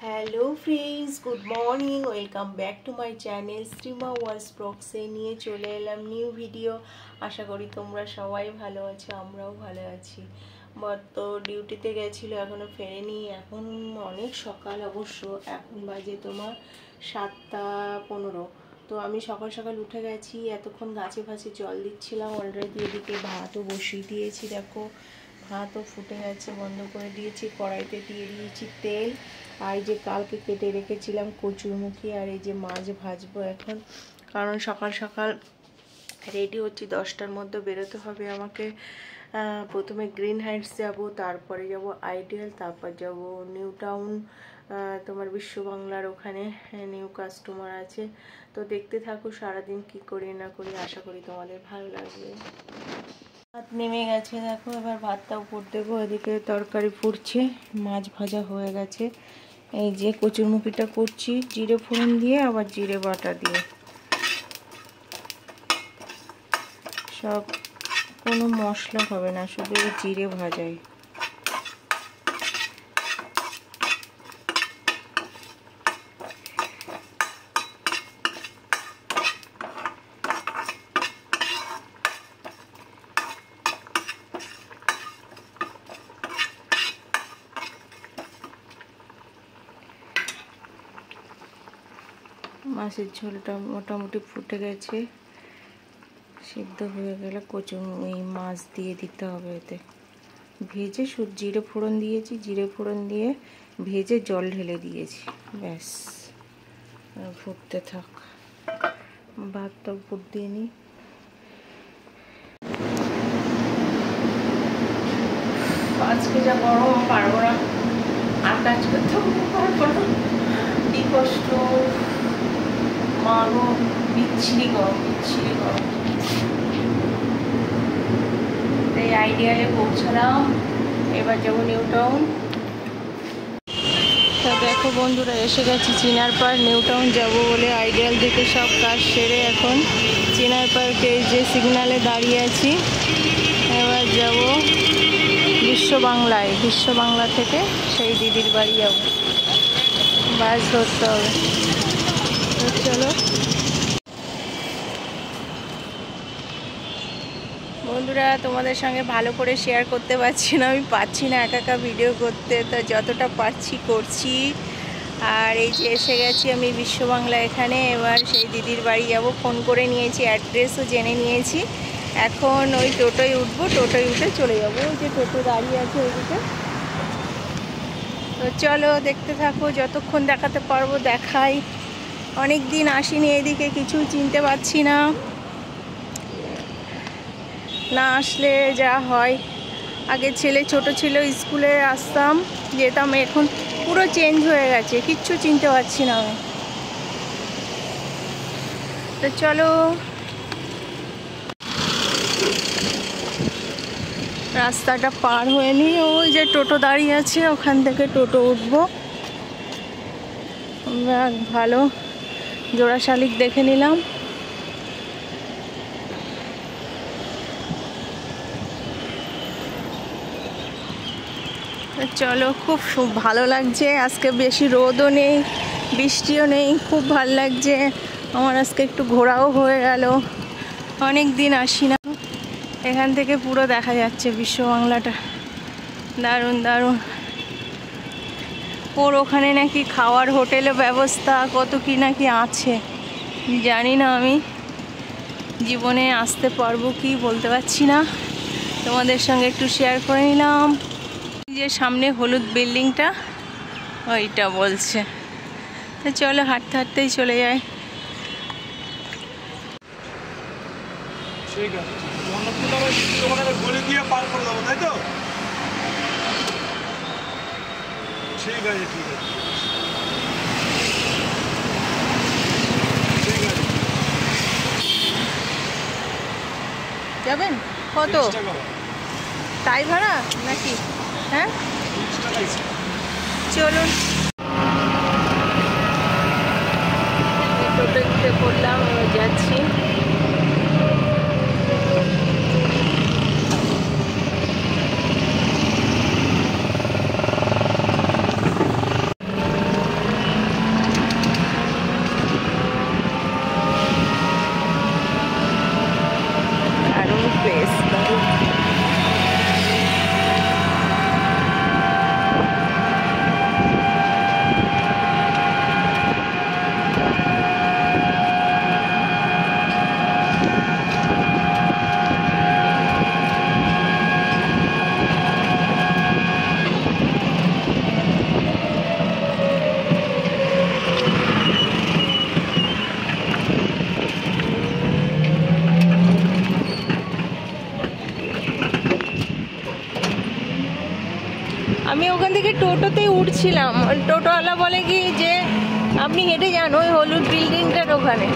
Hello friends, good morning. Welcome back to my channel Shrima world ব্লগসে নিয়ে চলে এলাম নিউ ভিডিও। আশা করি তোমরা সবাই ভালো আছো, আমরাও ভালো আছি। তো ডিউটিতে গেছিলো, এখনও ফেরেনি। এখন অনেক সকাল অবশ্য, এখন বাজে তোমার 7:15। তো আমি সকাল সকাল উঠে গেছি, এতক্ষণ গাছে ফাছে জল দিচ্ছিলাম অলরেডি। এদিকে ভাতও বসিয়ে দিয়েছি, দেখো ভাতও ফুটে গেছে, বন্ধ করে দিয়েছি। কড়াইতে দিয়ে দিয়েছি তেল। আর এই যে কালকে কেটে রেখেছিলাম কচুরমুখী, আর এই যে মাছ ভাজবো এখন। কারণ সকাল সকাল রেডি হচ্ছি, 10টার মধ্যে বেরোতে হবে আমাকে। প্রথমে গ্রিন হাইটস যাব, তারপরে যাব আইডিয়াল, তারপর যাব নিউ টাউন, তোমার বিশ্ব বাংলার ওখানে নিউ কাস্টমার আছে। তো দেখতে থাকো সারাদিন কি করি না করি, আশা করি তোমাদের ভালো লাগবে। ভাত নেমে গেছে, দেখো এবার ভাতটা উপর দেবো। এদিকে তরকারি ফুটছে, মাছ ভাজা হয়ে গেছে। এই যে কচুরমুখিটা করছি জিরে ফোড়ন দিয়ে, আবার জিরে বাটা দিয়ে। সব কোনো মশলা হবে না, শুধু এই জিরে ভাজাই। মাছের ঝোলটা মোটামুটি ফুটে গেছে, সিদ্ধ হয়ে গেলে এই মাছ দিয়ে দিতে হবে এতে। ভেজে জিরে ফোড়ন দিয়েছি, জিরে ফোড়ন দিয়ে ভেজে জল ঢেলে দিয়েছি, ব্যাস ফুটতে থাক। ভাতটা উপর দিয়ে নিই। আজকে যা গরম, পারবো না আর কাজ করতে, পারবো না। কি কষ্ট মাগো, বিচ্ছিরি গরম, বিচ্ছিরি গরম। এই আইডিয়ালে পৌঁছালাম, এবার যাবো নিউ টাউন। তা দেখো বন্ধুরা, এসে গেছি চিনার পার্ক। নিউ টাউন যাবো বলে আইডিয়াল থেকে সব কাজ সেরে এখন চিনার পার্কে যে সিগনালে দাঁড়িয়ে আছি। এবার যাব বিশ্ব বাংলায়, বিশ্ব বাংলা থেকে সেই দিদির বাড়ি যাব, বাস ধরতে হবে। চলো বন্ধুরা, তোমাদের সঙ্গে ভালো করে শেয়ার করতে পারছি না, আমি পারছি না একা একা ভিডিও করতে, তো যতটা পারছি করছি। আর এই যে এসে গেছি আমি বিশ্ব বাংলা এখানে। এবার সেই দিদির বাড়ি যাব, ফোন করে নিয়েছি, অ্যাড্রেসও জেনে নিয়েছি। এখন ওই টোটোয় উঠবো, টোটোয় উঠে চলে যাবো। ওই যে টোটো দাঁড়িয়ে আছে ওইদিকে। তো চলো দেখতে থাকো, যতক্ষণ দেখাতে পারবো দেখাই। অনেক দিন আসিনি এদিকে, কিছু চিনতে পারছি না, না আসলে যা হয়। আগে ছেলে ছোট ছিল, স্কুলে আসতাম যেতাম, এখন পুরো চেঞ্জ হয়ে গেছে, কিচ্ছু চিনতে পারছি না আমি। তো চলো, রাস্তাটা পার হয়ে নিই। ওই যে টোটো দাঁড়িয়ে আছে, ওখান থেকে টোটো উঠবো। ভালো জোড়া শালিক দেখে নিলাম। চলো, খুব ভালো লাগছে আজকে, বেশি রোদও নেই বৃষ্টিও নেই, খুব ভালো লাগছে আমার। আজকে একটু ঘোরাও হয়ে গেল, অনেক দিন আসি না। এখান থেকে পুরো দেখা যাচ্ছে বিশ্ব বাংলাটা, দারুণ দারুণ। ওর ওখানে নাকি খাওয়ার হোটেলের ব্যবস্থা কত কি নাকি আছে, জানি না, আমি জীবনে আসতে পারবো কি বলতে পারছি না। তোমাদের সঙ্গে একটু শেয়ার করে নিলাম। যে সামনে হলুদ বিল্ডিংটা, ওইটা বলছে। তো চলো হাঁটতে হাঁটতেই চলে যায়। ঠিক আছে, গলি দিয়ে পার করে দেবো, তাই তো? ঠিক আছে, ঠিক আছে, ঠিক আছে। যাবেন কত তাই ভাড়া নাকি? হ্যাঁ চলুন, টোটোতে করলাম, যাচ্ছি। উঠছিলাম, টোটোওয়ালা বলে কি যে আপনি হেঁটে যান ওই হলুদ বিল্ডিংটার ওখানে।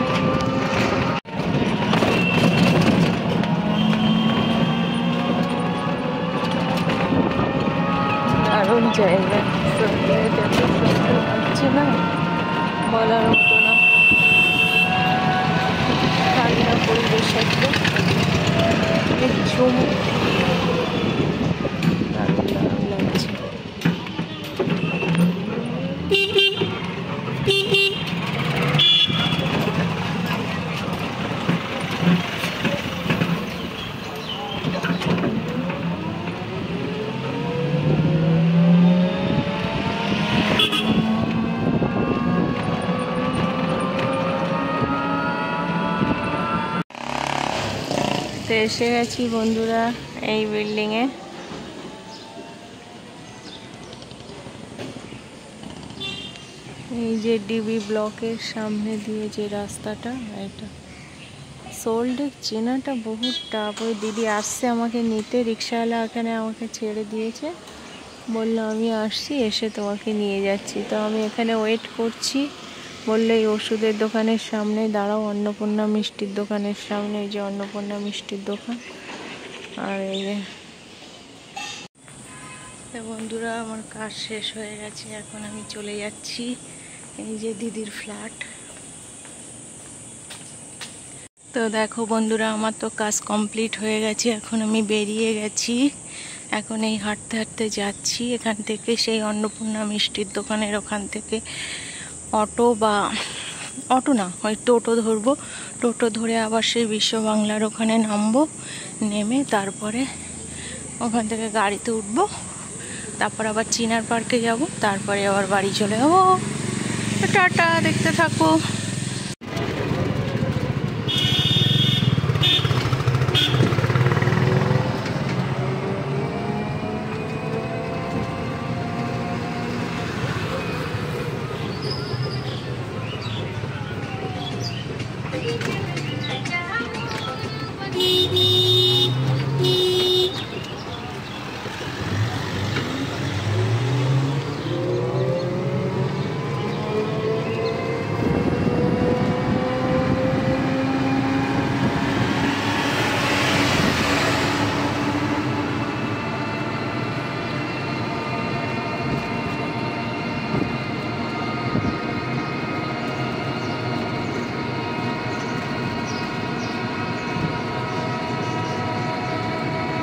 দারুণ জায়গা, লাগছে না বলার মতো না, ঠান্ডা পরিবেশ একদম ঝুম, দারুণ দারুণ লাগছে। তো এসে গেছি বন্ধুরা এই বিল্ডিংয়ে। এই যে ডিবি ব্লকের সামনে দিয়ে যে রাস্তাটা, এটা সোল্ডেক চেনাটা বহুত টাফ। ওই দিদি আসছে আমাকে নিতে, রিক্সাওয়ালা এখানে আমাকে ছেড়ে দিয়েছে, বললো আমি আসছি, এসে তোমাকে নিয়ে যাচ্ছি। তো আমি এখানে ওয়েট করছি, বললে এই ওষুধের দোকানের সামনে দাঁড়াও, অন্নপূর্ণা মিষ্টির দোকানের সামনে, এই যে অন্নপূর্ণা মিষ্টির দোকান। আর এই যে বন্ধুরা আমার কাজ শেষ হয়ে গেছে, এখন আমি চলে যাচ্ছি এই যে দিদির ফ্ল্যাট। তো দেখো বন্ধুরা আমার তো কাজ কমপ্লিট হয়ে গেছে, এখন আমি বেরিয়ে গেছি, এখন এই হাঁটতে হাঁটতে যাচ্ছি এখান থেকে সেই অন্নপূর্ণা মিষ্টির দোকানের ওখান থেকে অটো বা অটো না ওই টোটো ধরবো, টোটো ধরে আবার সেই বিশ্ব বাংলার ওখানে নামবো, নেমে তারপরে ওখান থেকে গাড়িতে উঠবো, তারপর আবার চিনার পার্কে যাব, তারপরে আবার বাড়ি চলে যাবো। টাটা, দেখতে থাকো।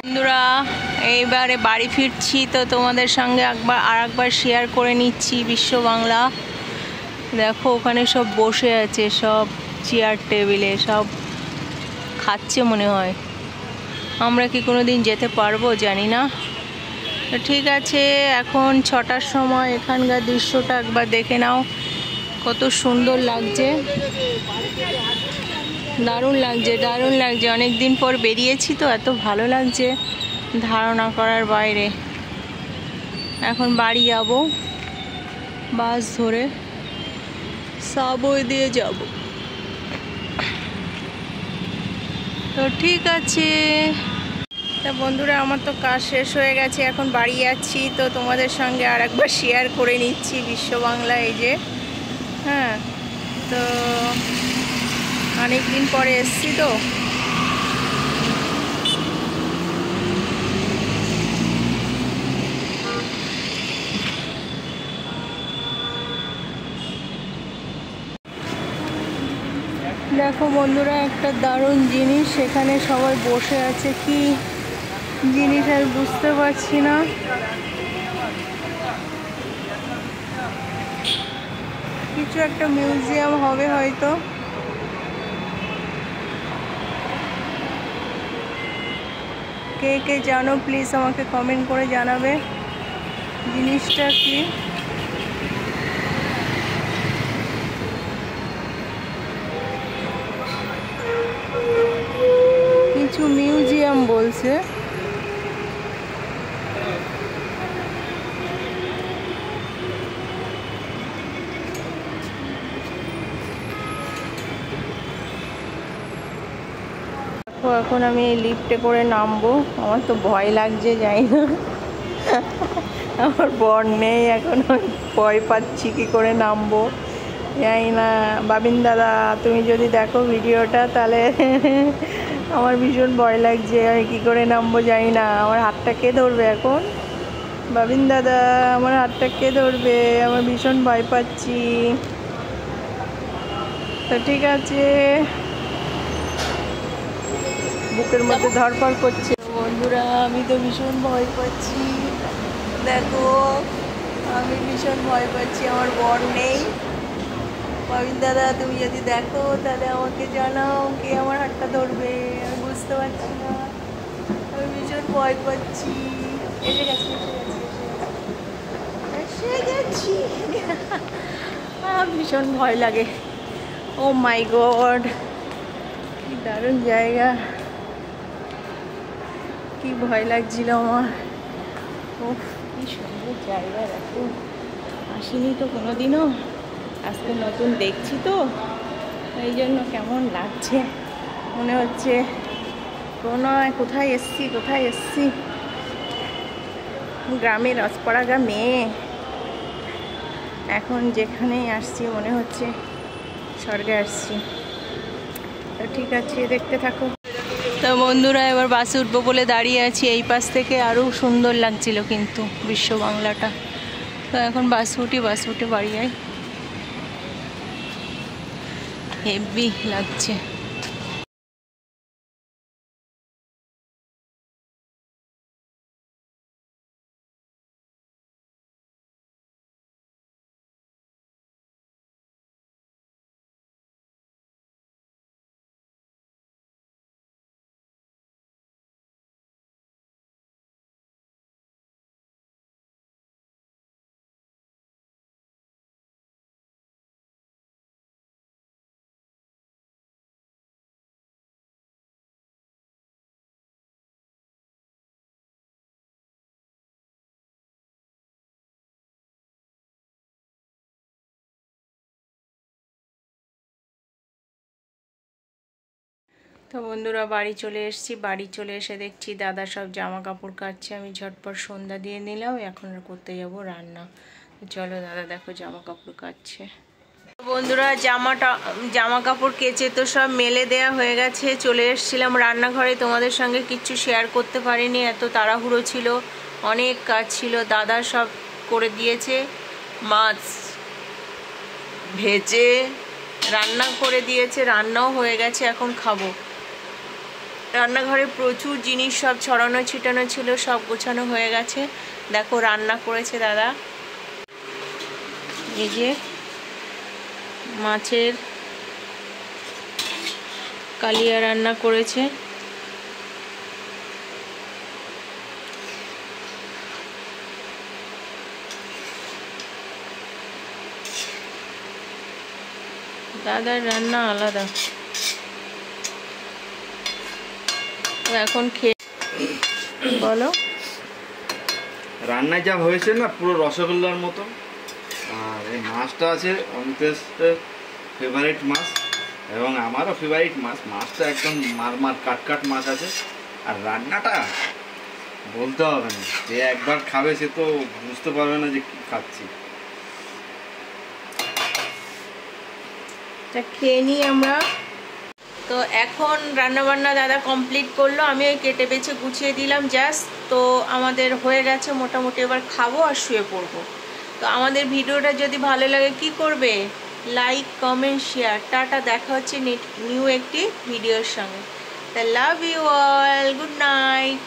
বন্ধুরা এইবারে বাড়ি ফিরছি, তো তোমাদের সঙ্গে আরেকবার শেয়ার করে নিচ্ছি বিশ্ব বাংলা। দেখো ওখানে সব বসে আছে, সব চেয়ার টেবিলে সব খাচ্ছে মনে হয়। আমরা কি কোনো দিন যেতে পারবো জানি না। তো ঠিক আছে, এখন 6টার সময় এখানকার দৃশ্যটা একবার দেখে নাও, কত সুন্দর লাগছে, দারুণ লাগছে, দারুণ লাগছে। অনেক দিন পর বেরিয়েছি তো এত ভালো লাগছে, ধারণা করার বাইরে। এখন বাড়ি যাব, বাস ধরে সাবওয়ে দিয়ে যাব। তো ঠিক আছে, তা বন্ধুরা আমার তো কাজ শেষ হয়ে গেছে, এখন বাড়ি যাচ্ছি। তো তোমাদের সঙ্গে আর একবার শেয়ার করে নিচ্ছি বিশ্ব বাংলা, এই যে হ্যাঁ, তো অনেক দিন পরে এসছি তো। দেখো বন্ধুরা একটা দারুণ জিনিস, সেখানে সবাই বসে আছে, কি জিনিস আর বুঝতে পারছি না। কিছু একটা মিউজিয়াম হবে হয়তো। কে কে জানো প্লিজ আমাকে কমেন্ট করে জানাবে জিনিসটা কি। কিছু মিউজিয়াম বলছে। এখন আমি লিফটে করে নামবো, আমার তো ভয় লাগছে, যাই না আমার বর নেই এখন, ভয় পাচ্ছি কী করে নামবো জানি না। বাবিন দাদা তুমি যদি দেখো ভিডিওটা তাহলে আমার ভীষণ ভয় লাগছে, আমি কী করে নামবো জানি না। আমার হাতটা কে ধরবে এখন? বাবিন দাদা আমার হাতটা কে ধরবে? আমার ভীষণ ভয় পাচ্ছি। তো ঠিক আছে, বুকের মধ্যে ধরপড় করছে। বন্ধুরা আমি তো ভীষণ ভয় পাচ্ছি, দেখো আমি ভীষণ ভয় পাচ্ছি, আমার বর নেই। বাবিন দাদা তুমি যদি দেখো তাহলে আমাকে জানাও কে আমার হাতটা ধরবে, আমি বুঝতে পারছি না, আমি ভীষণ ভয় পাচ্ছি। এসে গেছি এসে গেছি ভীষণ ভয় লাগে। ও মাই গড, কি দারুণ জায়গা, কি ভয় লাগছিল আমার। ও কি সুন্দর জায়গা, দেখো আসিনি তো কোনোদিনও, আজকে নতুন দেখছি তো এই জন্য কেমন লাগছে, মনে হচ্ছে কোনো কোথায় এসছি গ্রামের রসপড়াগা মেয়ে, এখন যেখানেই আসছি মনে হচ্ছে স্বর্গে আসছি। তো ঠিক আছে দেখতে থাকো। তো বন্ধুরা এবার বাসে উঠবো বলে দাঁড়িয়ে আছি, এই পাশ থেকে আরও সুন্দর লাগছিল কিন্তু বিশ্ব বাংলাটা। তো এখন বাসে উঠে বাড়ি যাই, হেভি লাগছে। তো বন্ধুরা বাড়ি চলে এসেছি, বাড়ি চলে এসে দেখছি দাদা সব জামা কাপড় কাচ্ছে, আমি ঝটপট সন্ধ্যা দিয়ে নিলাম, এখন আর করতে যাব রান্না। চলো দাদা দেখো জামা কাপড় কাচ্ছে। বন্ধুরা জামা কাপড় কেচে তো সব মেলে দেয়া হয়ে গেছে, চলে এসেছিলাম রান্নাঘরে, তোমাদের সঙ্গে কিচ্ছু শেয়ার করতে পারিনি, এত তাড়াহুড়ো ছিল, অনেক কাজ ছিল। দাদা সব করে দিয়েছে, মাছ ভেজে রান্না করে দিয়েছে, রান্নাও হয়ে গেছে, এখন খাবো। রান্নাঘরে প্রচুর জিনিস সব ছড়ানো ছিটানো ছিল, সব গোছানো হয়ে গেছে। দেখো রান্না করেছে দাদা, এই যে মাছের কালিয়া রান্না করেছে, দাদার রান্না আলাদা। এখন খেয়ে বলো, রান্নায় যা হয়েছে না পুরো রসগোল্লার মতো। আর এই মাছটা আছে অমিতের ফেভারিট মাছ এবং আমারও ফেভারিট মাছ। মাছটা একদম মার কাট মাছ আছে। আর রান্নাটা বলতে হবে না, যে একবার খাবে সে তো বুঝতে পারবে না যে কি খাচ্ছি। খেয়ে নিই আমরা। তো এখন রান্নাবান্না দাদা কমপ্লিট করলো, আমি ওই কেটে বেছে গুছিয়ে দিলাম জাস্ট। তো আমাদের হয়ে গেছে মোটামুটি, এবার খাবো আর শুয়ে পড়বো। তো আমাদের ভিডিওটা যদি ভালো লাগে কি করবে, লাইক কমেন্ট শেয়ার। টাটা, দেখা হচ্ছে নিউ একটি ভিডিওর সঙ্গে। তা love you all, good night.